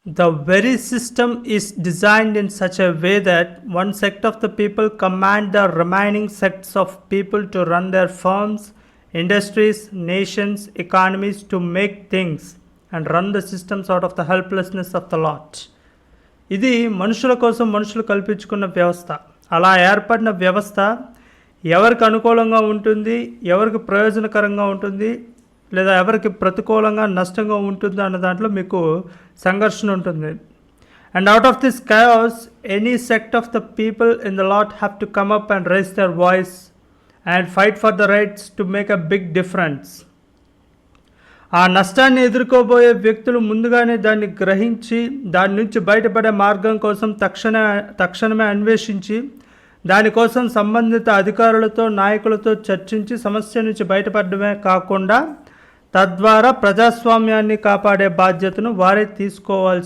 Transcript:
The very system is designed in such a way that one sect of the people command the remaining sects of people to run their firms, industries, nations, economies, to make things and run the systems out of the helplessness of the lot. ఇది మనుషుల కోసం మనుషులు కల్పించుకున్న వ్యవస్థ. అలా ఏర్పడిన వ్యవస్థ ఎవరికి అనుకూలంగా ఉంటుంది, ఎవరికి ప్రయోజనకరంగా ఉంటుంది, లేదా ఎవరికి ప్రతికూలంగా నష్టంగా ఉంటుంది అన్న దాంట్లో మీకు సంఘర్షణ ఉంటుంది. And out of this chaos, any sect of the people in the lot have to come up and raise their voice and fight for the rights to make a big difference. ఆ నష్టాన్ని ఎదుర్కోబోయే వ్యక్తులు ముందుగానే దాన్ని గ్రహించి దాని నుంచి బయటపడే మార్గం కోసం తక్షణమే అన్వేషించి దానికోసం సంబంధిత అధికారులతో నాయకులతో చర్చించి సమస్య నుంచి బయటపడమే కాకుండా తద్వారా ప్రజాస్వామ్యాన్ని కాపాడే బాధ్యతను వారే తీసుకోవాల్సి